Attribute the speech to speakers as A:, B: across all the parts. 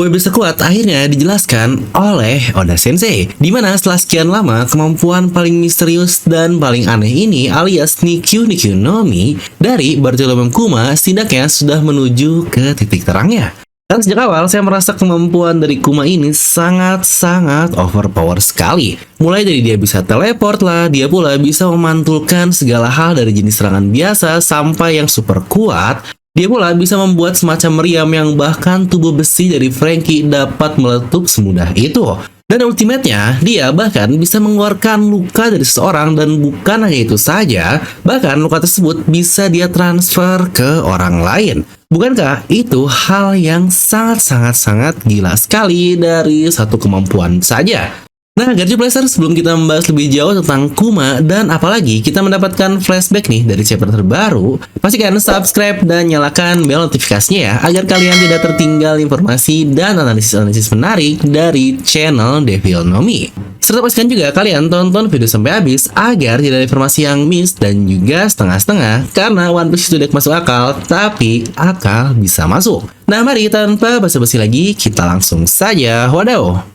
A: Iblis sekuat akhirnya dijelaskan oleh Oda Sensei, di mana setelah sekian lama kemampuan paling misterius dan paling aneh ini alias Nikyu Nikyu no Mi dari Bartolomeo Kuma setidaknya sudah menuju ke titik terangnya. Dan sejak awal saya merasa kemampuan dari Kuma ini sangat-sangat overpower sekali. Mulai dari dia bisa teleport lah, dia pula bisa memantulkan segala hal dari jenis serangan biasa sampai yang super kuat. Dia pula bisa membuat semacam meriam yang bahkan tubuh besi dari Franky dapat meletup semudah itu. Dan ultimate-nya, dia bahkan bisa mengeluarkan luka dari seseorang dan bukan hanya itu saja, bahkan luka tersebut bisa dia transfer ke orang lain. Bukankah itu hal yang sangat-sangat gila sekali dari satu kemampuan saja? Nah, Garju Blaster, sebelum kita membahas lebih jauh tentang Kuma dan apalagi kita mendapatkan flashback nih dari chapter terbaru, pastikan subscribe dan nyalakan bel notifikasinya ya, agar kalian tidak tertinggal informasi dan analisis-analisis menarik dari channel Devil no Mi. Serta pastikan juga kalian tonton video sampai habis agar tidak ada informasi yang miss dan juga setengah-setengah, karena One Piece itu tidak masuk akal, tapi akal bisa masuk. Nah, mari tanpa basa-basi lagi, kita langsung saja wadaw.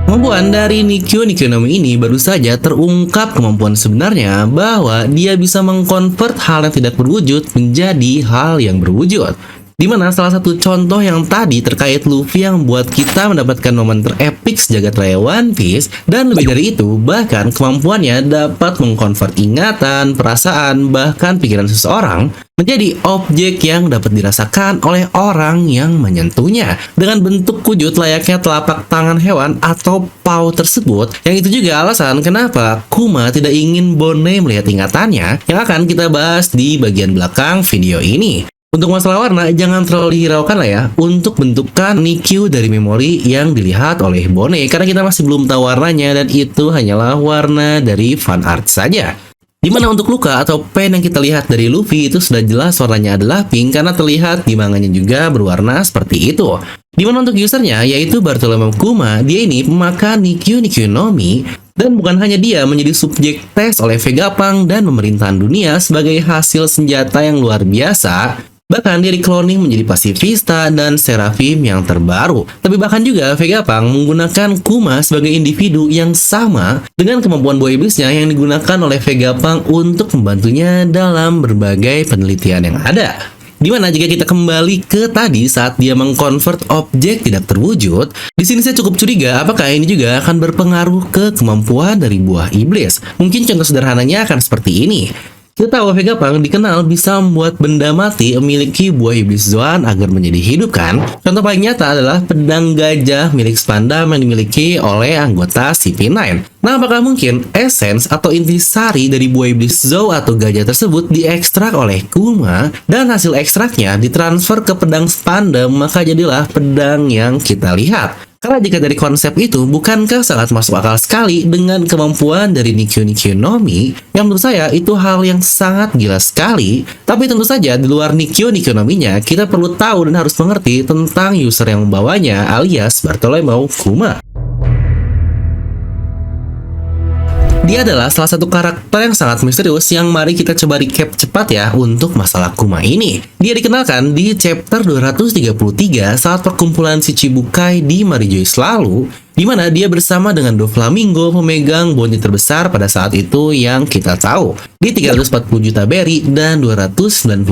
A: Kemampuan dari Nikyu Nikyu no Mi ini baru saja terungkap kemampuan sebenarnya bahwa dia bisa mengkonvert hal yang tidak berwujud menjadi hal yang berwujud. Dimana salah satu contoh yang tadi terkait Luffy yang buat kita mendapatkan momen terepik sejagat raya One Piece, dan lebih dari itu, bahkan kemampuannya dapat mengkonvert ingatan, perasaan, bahkan pikiran seseorang menjadi objek yang dapat dirasakan oleh orang yang menyentuhnya dengan bentuk wujud layaknya telapak tangan hewan atau paw tersebut. Yang itu juga alasan kenapa Kuma tidak ingin Bone melihat ingatannya yang akan kita bahas di bagian belakang video ini. Untuk masalah warna, jangan terlalu dihiraukan lah ya untuk bentukan Nikyu dari memori yang dilihat oleh Bone, karena kita masih belum tahu warnanya dan itu hanyalah warna dari fan art saja. Dimana untuk luka atau pen yang kita lihat dari Luffy itu sudah jelas warnanya adalah pink karena terlihat di manganya juga berwarna seperti itu. Dimana untuk usernya yaitu Bartolomeo Kuma, dia ini pemakan Nikyu Nikyu no Mi. Dan bukan hanya dia menjadi subjek tes oleh Vegapunk dan pemerintahan dunia sebagai hasil senjata yang luar biasa, bahkan dia di-cloning menjadi pasifista dan Seraphim yang terbaru. Tapi bahkan juga Vegapunk menggunakan Kuma sebagai individu yang sama dengan kemampuan buah iblisnya yang digunakan oleh Vegapunk untuk membantunya dalam berbagai penelitian yang ada. Dimana jika kita kembali ke tadi saat dia mengkonvert objek tidak terwujud, di sini saya cukup curiga apakah ini juga akan berpengaruh ke kemampuan dari buah iblis. Mungkin contoh sederhananya akan seperti ini. Kita tahu Vegapunk dikenal bisa membuat benda mati memiliki buah iblis Zoan agar menjadi hidup kan? Contoh paling nyata adalah pedang gajah milik Spandam yang dimiliki oleh anggota CP9. Nah, apakah mungkin esens atau intisari dari buah iblis Zou atau gajah tersebut diekstrak oleh Kuma dan hasil ekstraknya ditransfer ke pedang Spandam, maka jadilah pedang yang kita lihat. Karena jika dari konsep itu, bukankah sangat masuk akal sekali dengan kemampuan dari Nikyu Nikyu no Mi, yang menurut saya itu hal yang sangat gila sekali. Tapi tentu saja di luar Nikyu Nikyu no Mi-nya, kita perlu tahu dan harus mengerti tentang user yang membawanya alias Bartolomeo Kuma. Dia adalah salah satu karakter yang sangat misterius yang mari kita coba recap cepat ya untuk masalah Kuma ini. Dia dikenalkan di chapter 233 saat perkumpulan Shichibukai di Marijois lalu, di mana dia bersama dengan Doflamingo pemegang bounty terbesar pada saat itu yang kita tahu, di 340 juta berry dan 296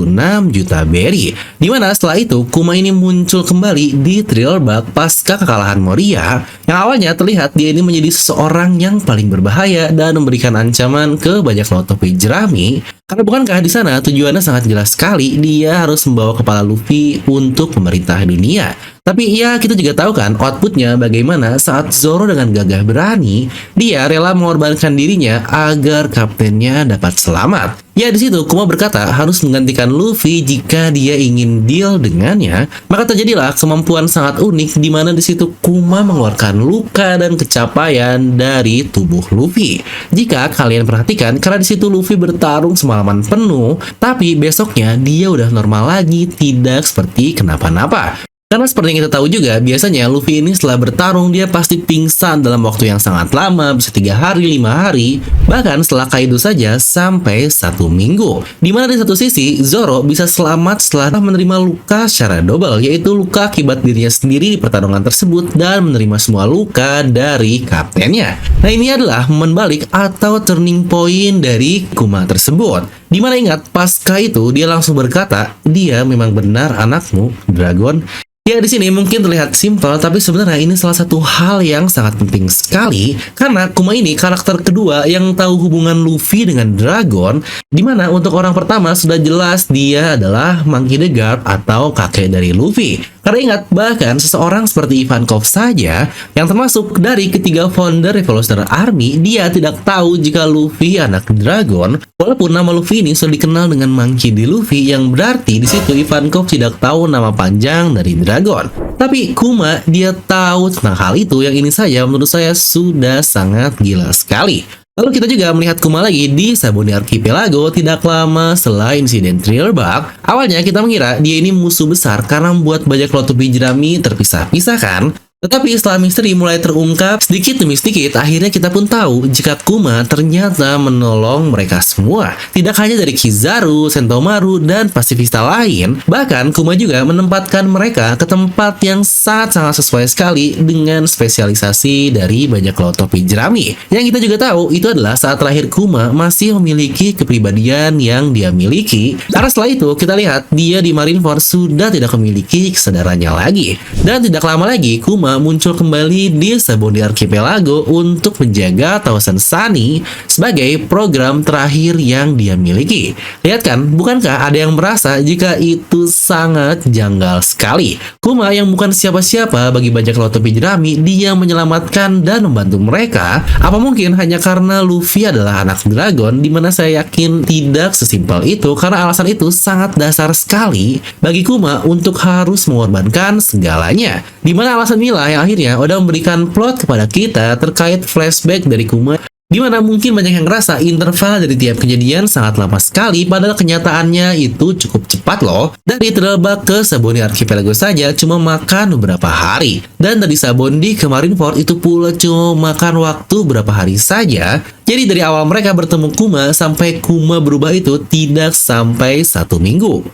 A: juta berry. Di mana setelah itu Kuma ini muncul kembali di Thriller Bark pasca kekalahan Moria, yang awalnya terlihat dia ini menjadi seseorang yang paling berbahaya dan memberikan ancaman ke bajak laut topi jerami. Karena bukankah di sana tujuannya sangat jelas sekali, dia harus membawa kepala Luffy untuk pemerintah dunia. Tapi ya kita juga tahu kan outputnya bagaimana saat Zoro dengan gagah berani dia rela mengorbankan dirinya agar kaptennya dapat selamat. Ya di situ Kuma berkata harus menggantikan Luffy jika dia ingin deal dengannya. Maka terjadilah kemampuan sangat unik di mana di situ Kuma mengeluarkan luka dan kecapaian dari tubuh Luffy. Jika kalian perhatikan, karena di situ Luffy bertarung semalaman penuh, tapi besoknya dia udah normal lagi, tidak seperti kenapa-napa. Karena seperti yang kita tahu juga, biasanya Luffy ini setelah bertarung dia pasti pingsan dalam waktu yang sangat lama, bisa 3 hari, 5 hari, bahkan setelah Kaido saja sampai 1 minggu. Dimana di satu sisi, Zoro bisa selamat setelah menerima luka secara double, yaitu luka akibat dirinya sendiri di pertarungan tersebut dan menerima semua luka dari kaptennya. Nah, ini adalah momen balik atau turning point dari Kuma tersebut. Dimana ingat, pasca itu dia langsung berkata, dia memang benar anakmu, Dragon. Ya, di sini mungkin terlihat simpel, tapi sebenarnya ini salah satu hal yang sangat penting sekali karena Kuma ini karakter kedua yang tahu hubungan Luffy dengan Dragon, dimana untuk orang pertama sudah jelas dia adalah Monkey D. Garp atau kakek dari Luffy. Karena ingat, bahkan seseorang seperti Ivankov saja, yang termasuk dari ketiga founder Revolutionary Army, dia tidak tahu jika Luffy anak Dragon, walaupun nama Luffy ini sudah dikenal dengan Monkey D. Luffy, yang berarti di situ Ivankov tidak tahu nama panjang dari Dragon. Tapi Kuma, dia tahu tentang hal itu, yang ini saja menurut saya sudah sangat gila sekali. Lalu kita juga melihat Kuma lagi di Sabaody Archipelago tidak lama setelah insiden Thriller Bark. Awalnya kita mengira dia ini musuh besar karena membuat bajak laut topi jerami terpisah-pisah kan. Tetapi setelah misteri mulai terungkap, sedikit demi sedikit, akhirnya kita pun tahu jika Kuma ternyata menolong mereka semua. Tidak hanya dari Kizaru, Sentomaru, dan pasifista lain, bahkan Kuma juga menempatkan mereka ke tempat yang sangat-sangat sesuai sekali dengan spesialisasi dari bajak laut topi jerami. Yang kita juga tahu, itu adalah saat terakhir Kuma masih memiliki kepribadian yang dia miliki. Karena setelah itu, kita lihat dia di Marineford sudah tidak memiliki kesadarannya lagi. Dan tidak lama lagi, Kuma muncul kembali di Sabaody Archipelago untuk menjaga kawasan Sunny sebagai program terakhir yang dia miliki. Lihat kan, bukankah ada yang merasa jika itu sangat janggal sekali? Kuma yang bukan siapa-siapa bagi bajak laut topi jerami, dia menyelamatkan dan membantu mereka. Apa mungkin hanya karena Luffy adalah anak Dragon, dimana saya yakin tidak sesimpel itu, karena alasan itu sangat dasar sekali bagi Kuma untuk harus mengorbankan segalanya. Dimana alasan inilah yang akhirnya udah memberikan plot kepada kita terkait flashback dari Kuma, dimana mungkin banyak yang ngerasa interval dari tiap kejadian sangat lama sekali, padahal kenyataannya itu cukup cepat loh. Dari Thriller Bark ke Sabaody Archipelago saja cuma makan beberapa hari, dan dari Sabaody ke Marineford itu pula cuma makan waktu berapa hari saja. Jadi dari awal mereka bertemu Kuma sampai Kuma berubah itu tidak sampai 1 minggu.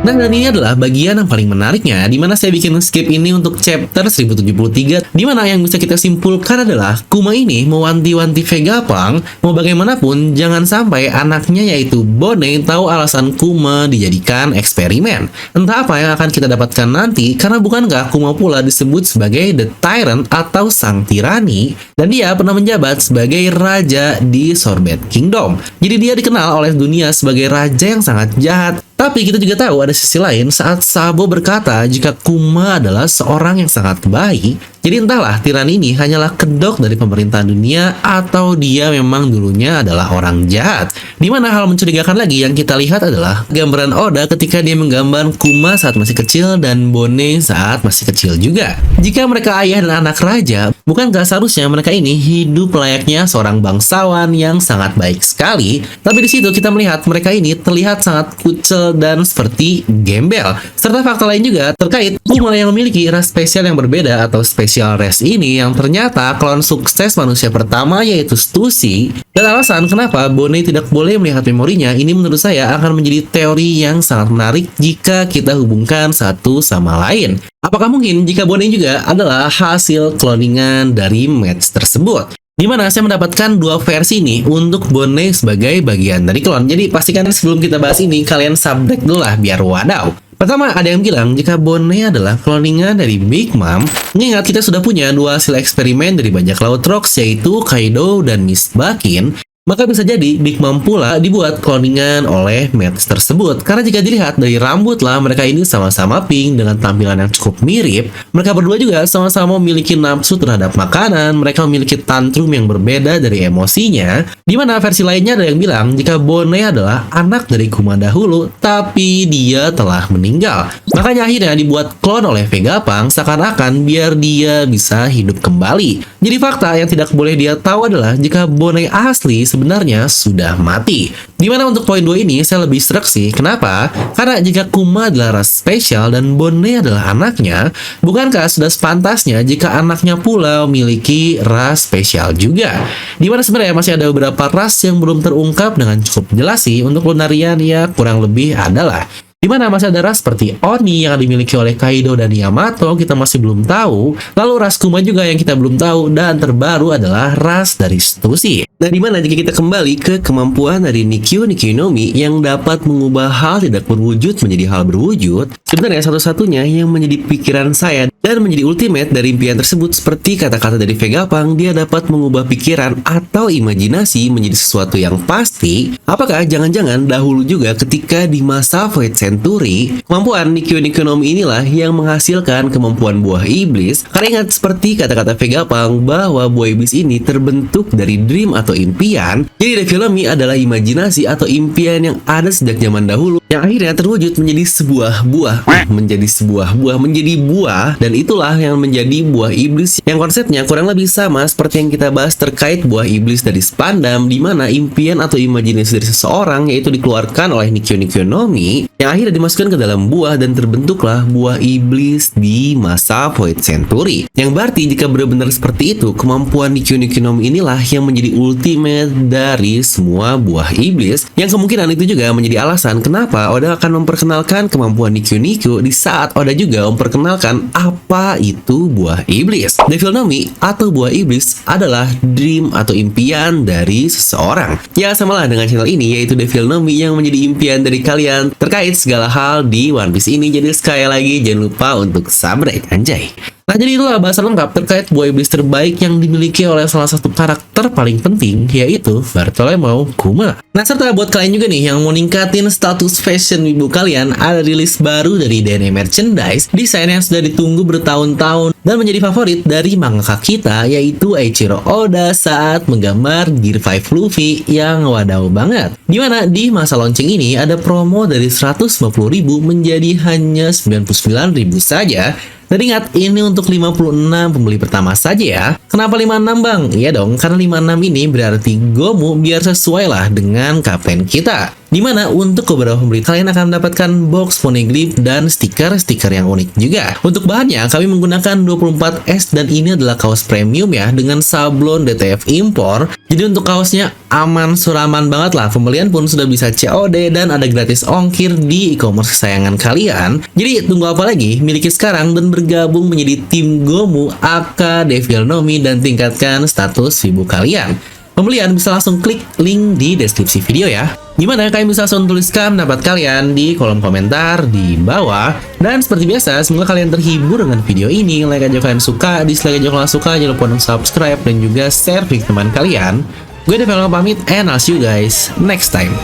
A: Nah, dan ini adalah bagian yang paling menariknya, dimana saya bikin skip ini untuk chapter 1073, dimana yang bisa kita simpulkan adalah Kuma ini mewanti-wanti Vegapunk, mau bagaimanapun jangan sampai anaknya yaitu Bone tahu alasan Kuma dijadikan eksperimen. Entah apa yang akan kita dapatkan nanti, karena bukankah Kuma pula disebut sebagai The Tyrant atau Sang Tirani, dan dia pernah menjabat sebagai raja di Sorbet Kingdom. Jadi dia dikenal oleh dunia sebagai raja yang sangat jahat. Tapi kita juga tahu ada sisi lain saat Sabo berkata jika Kuma adalah seorang yang sangat baik. Jadi entahlah Tirani ini hanyalah kedok dari pemerintahan dunia atau dia memang dulunya adalah orang jahat. Dimana hal mencurigakan lagi yang kita lihat adalah gambaran Oda ketika dia menggambar Kuma saat masih kecil dan Bone saat masih kecil juga. Jika mereka ayah dan anak raja, bukankah seharusnya mereka ini hidup layaknya seorang bangsawan yang sangat baik sekali? Tapi di situ kita melihat mereka ini terlihat sangat kucel dan seperti gembel. Serta fakta lain juga terkait Kuma yang memiliki ras spesial yang berbeda atau special race ini yang ternyata klon sukses manusia pertama yaitu Stussy. Dan alasan kenapa Bone tidak boleh melihat memorinya ini menurut saya akan menjadi teori yang sangat menarik jika kita hubungkan satu sama lain. Apakah mungkin jika Bone juga adalah hasil cloningan dari match tersebut? Dimana saya mendapatkan dua versi nih untuk Bone sebagai bagian dari klon. Jadi pastikan sebelum kita bahas ini kalian subtract dulu lah biar wadaw. Pertama, ada yang bilang jika Bone adalah cloningan dari Big Mom. Mengingat kita sudah punya dua hasil eksperimen dari bajak laut Rocks yaitu Kaido dan Miss Bakin, maka bisa jadi Big Mom pula dibuat cloningan oleh Mets tersebut. Karena jika dilihat dari rambut lah, mereka ini sama-sama pink dengan tampilan yang cukup mirip. Mereka berdua juga sama-sama memiliki nafsu terhadap makanan. Mereka memiliki tantrum yang berbeda dari emosinya. Dimana versi lainnya ada yang bilang jika Bone adalah anak dari Kuma dahulu, tapi dia telah meninggal. Makanya akhirnya dibuat klon oleh Vegapunk seakan-akan biar dia bisa hidup kembali. Jadi fakta yang tidak boleh dia tahu adalah jika Bone asli sebenarnya sudah mati. Dimana untuk poin 2 ini saya lebih serak sih. Kenapa? Karena jika Kuma adalah ras spesial dan Bone adalah anaknya, bukankah sudah sepantasnya jika anaknya pula memiliki ras spesial juga? Dimana sebenarnya masih ada beberapa ras yang belum terungkap dengan cukup jelas sih. Untuk Lunarian ya kurang lebih adalah di mana masih ada ras seperti Oni yang dimiliki oleh Kaido dan Yamato, kita masih belum tahu. Lalu ras Kuma juga yang kita belum tahu, dan terbaru adalah ras dari Stussy. Nah, dimana jika kita kembali ke kemampuan dari Nikkyo no Mi yang dapat mengubah hal tidak berwujud menjadi hal berwujud, sebenarnya satu-satunya yang menjadi pikiran saya dan menjadi ultimate dari impian tersebut seperti kata-kata dari Vegapunk, dia dapat mengubah pikiran atau imajinasi menjadi sesuatu yang pasti. Apakah jangan-jangan dahulu juga ketika di masa Void Century, kemampuan Nikkyo no Mi inilah yang menghasilkan kemampuan buah iblis? Karena ingat seperti kata-kata Vegapunk bahwa buah iblis ini terbentuk dari dream atau impian. Jadi Devil no Mi adalah imajinasi atau impian yang ada sejak zaman dahulu yang akhirnya terwujud menjadi sebuah buah, menjadi buah, dan itulah yang menjadi buah iblis yang konsepnya kurang lebih sama seperti yang kita bahas terkait buah iblis dari Spandam, di mana impian atau imajinasi dari seseorang yaitu dikeluarkan oleh Nikkyo no Mi yang akhirnya dimasukkan ke dalam buah dan terbentuklah buah iblis di masa Void Century. Yang berarti jika benar-benar seperti itu, kemampuan Nikkyo no Mi inilah yang menjadi ultimate dari semua buah iblis, yang kemungkinan itu juga menjadi alasan kenapa Oda akan memperkenalkan kemampuan Nikkyo di saat Oda juga memperkenalkan apa itu buah iblis. Devil no Mi atau buah iblis adalah dream atau impian dari seseorang. Ya samalah dengan channel ini, yaitu Devil no Mi yang menjadi impian dari kalian terkait segala hal di One Piece ini. Jadi sekali lagi jangan lupa untuk subscribe, anjay. Nah, jadi itulah bahasan lengkap terkait buah iblis terbaik yang dimiliki oleh salah satu karakter paling penting, yaitu Bartolomeo Kuma. Nah, serta buat kalian juga nih yang mau ningkatin status fashion wibu kalian, ada rilis baru dari DNA Merchandise, desain yang sudah ditunggu bertahun-tahun dan menjadi favorit dari mangaka kita, yaitu Eiichiro Oda saat menggambar Gear 5 Luffy yang wadaw banget. Dimana di masa launching ini ada promo dari 150.000 menjadi hanya 99.000 saja. Dan ingat, ini untuk 56 pembeli pertama saja ya. Kenapa 56 bang? Iya dong, karena 56 ini berarti Gomu biar sesuai lah dengan kapten kita. Dimana untuk beberapa pembeli kalian akan mendapatkan box poneglyph dan stiker-stiker yang unik juga. Untuk bahannya kami menggunakan 24S dan ini adalah kaos premium ya dengan sablon DTF impor. Jadi untuk kaosnya aman suraman banget lah. Pembelian pun sudah bisa COD dan ada gratis ongkir di e-commerce kesayangan kalian. Jadi tunggu apa lagi? Miliki sekarang dan bergabung menjadi tim Gomu aka Devil no Mi dan tingkatkan status wibu kalian. Pembelian bisa langsung klik link di deskripsi video ya. Gimana kalian bisa langsung tuliskan pendapat kalian di kolom komentar di bawah. Dan seperti biasa, semoga kalian terhibur dengan video ini. Like aja kalian suka, dislike aja kalau suka. Jangan lupa untuk subscribe dan juga share ke teman kalian. Gue Devil pamit and I'll see you guys next time.